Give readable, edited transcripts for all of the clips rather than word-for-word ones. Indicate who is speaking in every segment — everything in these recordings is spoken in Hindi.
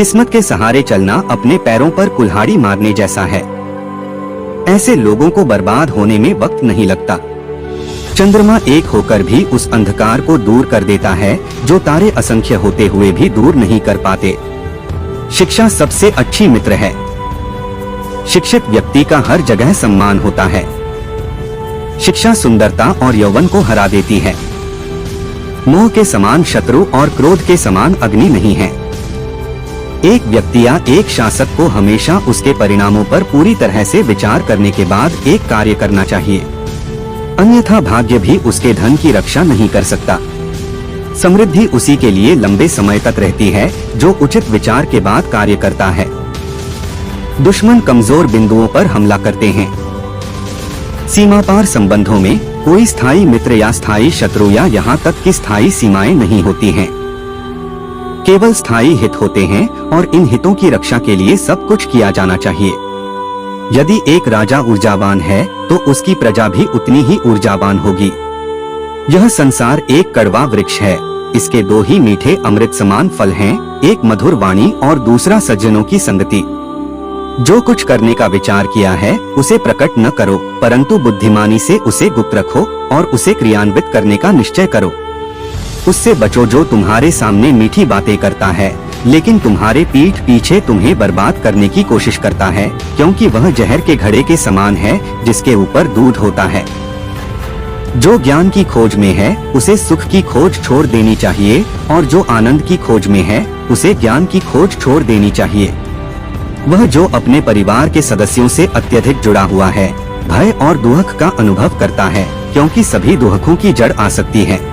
Speaker 1: किस्मत के सहारे चलना अपने पैरों पर कुल्हाड़ी मारने जैसा है। ऐसे लोगों को बर्बाद होने में वक्त नहीं लगता। चंद्रमा एक होकर भी उस अंधकार को दूर कर देता है जो तारे असंख्य होते हुए भी दूर नहीं कर पाते। शिक्षा सबसे अच्छी मित्र है। शिक्षित व्यक्ति का हर जगह सम्मान होता है। शिक्षा सुंदरता और यौवन को हरा देती है। मोह के समान शत्रु और क्रोध के समान अग्नि नहीं है। एक व्यक्ति या एक शासक को हमेशा उसके परिणामों पर पूरी तरह से विचार करने के बाद एक कार्य करना चाहिए, अन्यथा भाग्य भी उसके धन की रक्षा नहीं कर सकता। समृद्धि उसी के लिए लंबे समय तक रहती है जो उचित विचार के बाद कार्य करता है। दुश्मन कमजोर बिंदुओं पर हमला करते हैं। सीमापार संबंधों में कोई स्थायी मित्र या स्थायी शत्रु या यहाँ तक कि स्थायी सीमाएं नहीं होती हैं। केवल स्थायी हित होते हैं और इन हितों की रक्षा के लिए सब कुछ किया जाना चाहिए। यदि एक राजा ऊर्जावान है तो उसकी प्रजा भी उतनी ही ऊर्जावान होगी। यह संसार एक कड़वा वृक्ष है। इसके दो ही मीठे अमृत समान फल हैं, एक मधुर वाणी और दूसरा सज्जनों की संगति। जो कुछ करने का विचार किया है उसे प्रकट न करो, परंतु बुद्धिमानी से उसे गुप्त रखो और उसे क्रियान्वित करने का निश्चय करो। उससे बचो जो तुम्हारे सामने मीठी बातें करता है लेकिन तुम्हारे पीठ पीछे तुम्हें बर्बाद करने की कोशिश करता है, क्योंकि वह जहर के घड़े के समान है जिसके ऊपर दूध होता है। जो ज्ञान की खोज में है उसे सुख की खोज छोड़ देनी चाहिए और जो आनंद की खोज में है उसे ज्ञान की खोज छोड़ देनी चाहिए। वह जो अपने परिवार के सदस्यों से अत्यधिक जुड़ा हुआ है भय और दुख का अनुभव करता है, क्योंकि सभी दुखों की जड़ आसक्ति है।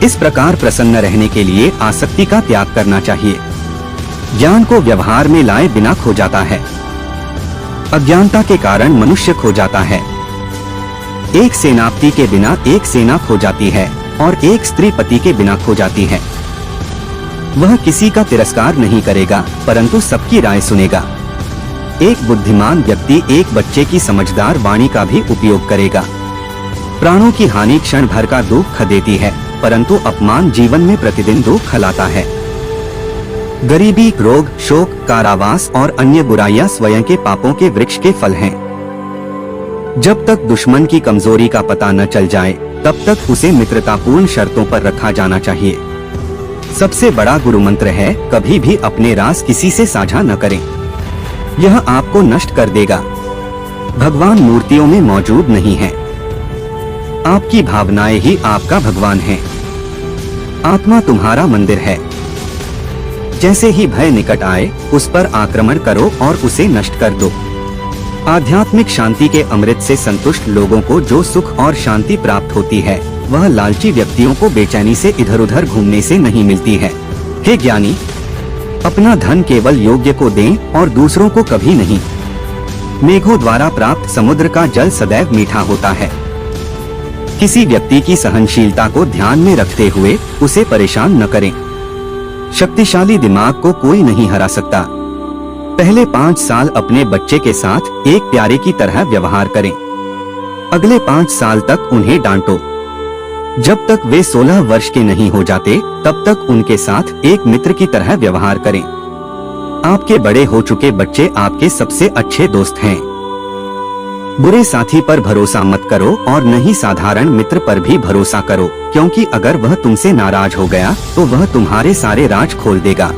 Speaker 1: इस प्रकार प्रसन्न रहने के लिए आसक्ति का त्याग करना चाहिए। ज्ञान को व्यवहार में लाए बिना खो जाता है। अज्ञानता के कारण मनुष्य खो जाता है। एक सेनापति के बिना एक सेना खो जाती है और एक स्त्री पति के बिना खो जाती है। वह किसी का तिरस्कार नहीं करेगा परंतु सबकी राय सुनेगा। एक बुद्धिमान व्यक्ति एक बच्चे की समझदार वाणी का भी उपयोग करेगा। प्राणों की हानि क्षण भर का दुख देती है परंतु अपमान जीवन में प्रतिदिन दुख लाता है। गरीबी, रोग, शोक, कारावास और अन्य बुराइयां स्वयं के पापों के वृक्ष के फल हैं। जब तक दुश्मन की कमजोरी का पता न चल जाए तब तक उसे मित्रतापूर्ण शर्तों पर रखा जाना चाहिए। सबसे बड़ा गुरु मंत्र है, कभी भी अपने राज किसी से साझा न करें। यह आपको नष्ट कर देगा। भगवान मूर्तियों में मौजूद नहीं है। आपकी भावनाएं ही आपका भगवान है। आत्मा तुम्हारा मंदिर है। जैसे ही भय निकट आए उस पर आक्रमण करो और उसे नष्ट कर दो। आध्यात्मिक शांति के अमृत से संतुष्ट लोगों को जो सुख और शांति प्राप्त होती है वह लालची व्यक्तियों को बेचैनी से इधर उधर घूमने से नहीं मिलती है। हे ज्ञानी, अपना धन केवल योग्य को दें और दूसरों को कभी नहीं। मेघों द्वारा प्राप्त समुद्र का जल सदैव मीठा होता है। किसी व्यक्ति की सहनशीलता को ध्यान में रखते हुए उसे परेशान न करें। शक्तिशाली दिमाग को कोई नहीं हरा सकता। पहले 5 साल अपने बच्चे के साथ एक प्यारे की तरह व्यवहार करें। अगले 5 साल तक उन्हें डांटो। जब तक वे 16 वर्ष के नहीं हो जाते तब तक उनके साथ एक मित्र की तरह व्यवहार करें। आपके बड़े हो चुके बच्चे आपके सबसे अच्छे दोस्त हैं। बुरे साथी पर भरोसा मत करो और न ही साधारण मित्र पर भी भरोसा करो, क्योंकि अगर वह तुमसे नाराज हो गया तो वह तुम्हारे सारे राज खोल देगा।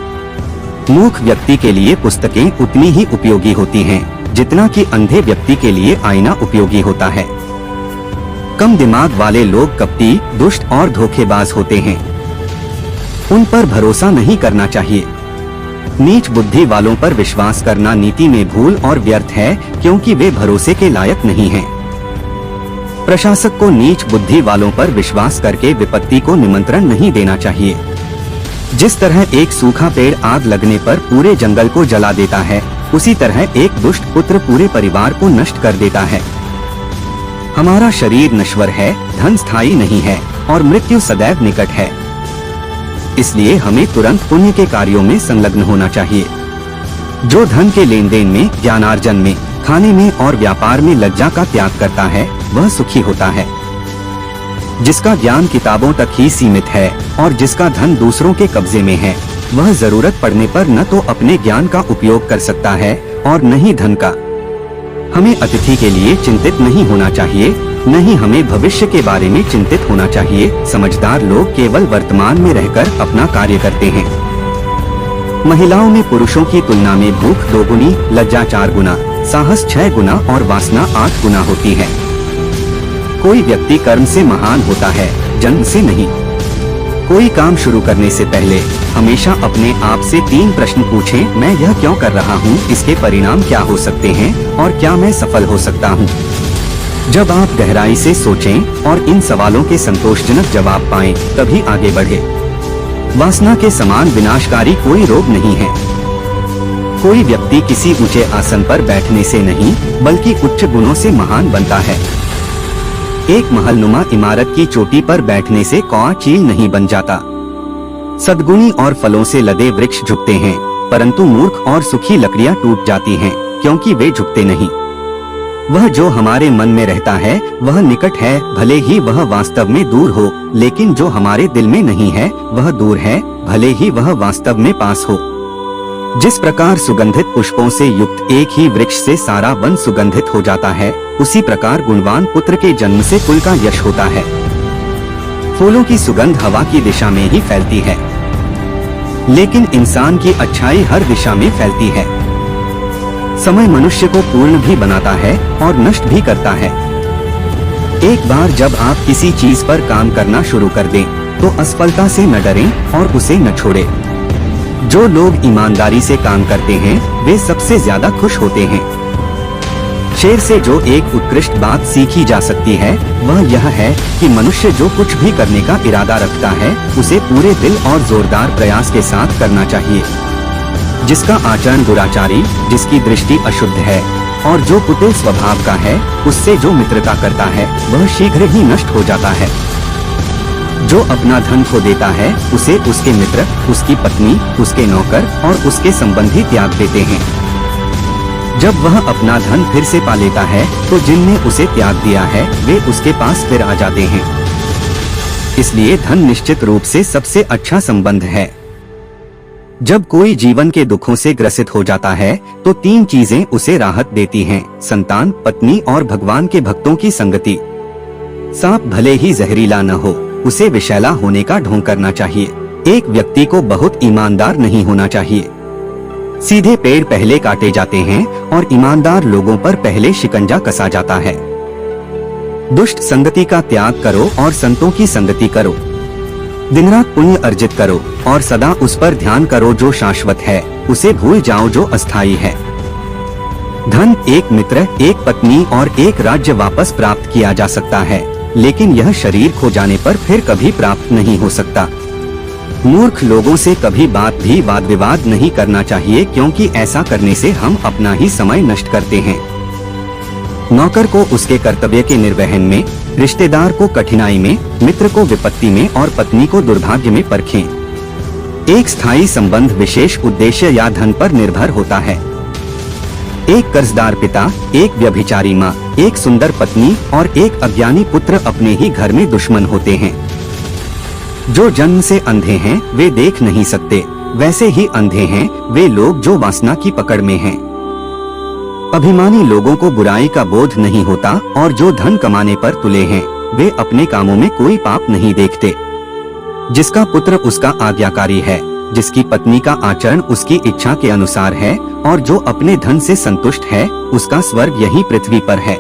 Speaker 1: मूर्ख व्यक्ति के लिए पुस्तकें उतनी ही उपयोगी होती हैं जितना कि अंधे व्यक्ति के लिए आईना उपयोगी होता है। कम दिमाग वाले लोग कपटी, दुष्ट और धोखेबाज होते हैं। उन पर भरोसा नहीं करना चाहिए। नीच बुद्धि वालों पर विश्वास करना नीति में भूल और व्यर्थ है, क्योंकि वे भरोसे के लायक नहीं हैं। प्रशासक को नीच बुद्धि वालों पर विश्वास करके विपत्ति को निमंत्रण नहीं देना चाहिए। जिस तरह एक सूखा पेड़ आग लगने पर पूरे जंगल को जला देता है, उसी तरह एक दुष्ट पुत्र पूरे परिवार को नष्ट कर देता है। हमारा शरीर नश्वर है, धन स्थायी नहीं है और मृत्यु सदैव निकट है। इसलिए हमें तुरंत पुण्य के कार्यों में संलग्न होना चाहिए। जो धन के लेन देन में, ज्ञानार्जन में, खाने में और व्यापार में लज्जा का त्याग करता है वह सुखी होता है। जिसका ज्ञान किताबों तक ही सीमित है और जिसका धन दूसरों के कब्जे में है वह जरूरत पड़ने पर न तो अपने ज्ञान का उपयोग कर सकता है और न ही धन का। हमें अतिथि के लिए चिंतित नहीं होना चाहिए, न ही हमें भविष्य के बारे में चिंतित होना चाहिए। समझदार लोग केवल वर्तमान में रहकर अपना कार्य करते हैं। महिलाओं में पुरुषों की तुलना में भूख 2 गुनी, लज्जा 4 गुना, साहस 6 गुना और वासना 8 गुना होती है। कोई व्यक्ति कर्म से महान होता है, जन्म से नहीं। कोई काम शुरू करने से पहले हमेशा अपने आप से 3 प्रश्न पूछें। मैं यह क्यों कर रहा हूँ, इसके परिणाम क्या हो सकते हैं और क्या मैं सफल हो सकता हूँ। जब आप गहराई से सोचें और इन सवालों के संतोषजनक जवाब पाएं, तभी आगे बढ़े। वासना के समान विनाशकारी कोई रोग नहीं है। कोई व्यक्ति किसी ऊंचे आसन पर बैठने से नहीं, बल्कि उच्च गुणों से महान बनता है। एक महलनुमा इमारत की चोटी पर बैठने से कौआ चील नहीं बन जाता। सद्गुणी और फलों से लदे वृक्ष झुकते हैं, परंतु मूर्ख और सुखी लकड़ियां टूट जाती हैं, क्योंकि वे झुकते नहीं। वह जो हमारे मन में रहता है वह निकट है, भले ही वह वास्तव में दूर हो, लेकिन जो हमारे दिल में नहीं है वह दूर है, भले ही वह वास्तव में पास हो। जिस प्रकार सुगंधित पुष्पों से युक्त एक ही वृक्ष से सारा वन सुगंधित हो जाता है, उसी प्रकार गुणवान पुत्र के जन्म से कुल का यश होता है। फूलों की सुगंध हवा की दिशा में ही फैलती है, लेकिन इंसान की अच्छाई हर दिशा में फैलती है। समय मनुष्य को पूर्ण भी बनाता है और नष्ट भी करता है। एक बार जब आप किसी चीज पर काम करना शुरू कर दें, तो असफलता से न डरें और उसे न छोड़ें। जो लोग ईमानदारी से काम करते हैं वे सबसे ज्यादा खुश होते हैं। शेर से जो एक उत्कृष्ट बात सीखी जा सकती है वह यह है कि मनुष्य जो कुछ भी करने का इरादा रखता है उसे पूरे दिल और जोरदार प्रयास के साथ करना चाहिए। जिसका आचरण दुराचारी, जिसकी दृष्टि अशुद्ध है और जो कुटिल स्वभाव का है, उससे जो मित्रता करता है वह शीघ्र ही नष्ट हो जाता है। जो अपना धन खो देता है उसे उसके मित्र, उसकी पत्नी, उसके नौकर और उसके संबंधी त्याग देते हैं। जब वह अपना धन फिर से पा लेता है तो जिनने उसे त्याग दिया है वे उसके पास फिर आ जाते हैं। इसलिए धन निश्चित रूप से सबसे अच्छा संबंध है। जब कोई जीवन के दुखों से ग्रसित हो जाता है तो 3 चीजें उसे राहत देती हैं: संतान, पत्नी और भगवान के भक्तों की संगति। सांप भले ही जहरीला न हो, उसे विषैला होने का ढोंग करना चाहिए। एक व्यक्ति को बहुत ईमानदार नहीं होना चाहिए। सीधे पेड़ पहले काटे जाते हैं और ईमानदार लोगों पर पहले शिकंजा कसा जाता है। दुष्ट संगति का त्याग करो और संतों की संगति करो। दिन रात पुण्य अर्जित करो और सदा उस पर ध्यान करो जो शाश्वत है, उसे भूल जाओ जो अस्थायी है। धन, एक मित्र, एक पत्नी और एक राज्य वापस प्राप्त किया जा सकता है, लेकिन यह शरीर खो जाने पर फिर कभी प्राप्त नहीं हो सकता। मूर्ख लोगों से कभी बात भी वाद विवाद नहीं करना चाहिए, क्योंकि ऐसा करने से हम अपना ही समय नष्ट करते हैं। नौकर को उसके कर्तव्य के निर्वहन में, रिश्तेदार को कठिनाई में, मित्र को विपत्ति में और पत्नी को दुर्भाग्य में परखें। एक स्थायी संबंध विशेष उद्देश्य या धन पर निर्भर होता है। एक कर्जदार पिता, एक व्यभिचारी माँ, एक सुंदर पत्नी और एक अज्ञानी पुत्र अपने ही घर में दुश्मन होते हैं। जो जन्म से अंधे हैं वे देख नहीं सकते, वैसे ही अंधे हैं वे लोग जो वासना की पकड़ में हैं। अभिमानी लोगों को बुराई का बोध नहीं होता और जो धन कमाने पर तुले हैं वे अपने कामों में कोई पाप नहीं देखते। जिसका पुत्र उसका आज्ञाकारी है, जिसकी पत्नी का आचरण उसकी इच्छा के अनुसार है और जो अपने धन से संतुष्ट है, उसका स्वर्ग यही पृथ्वी पर है।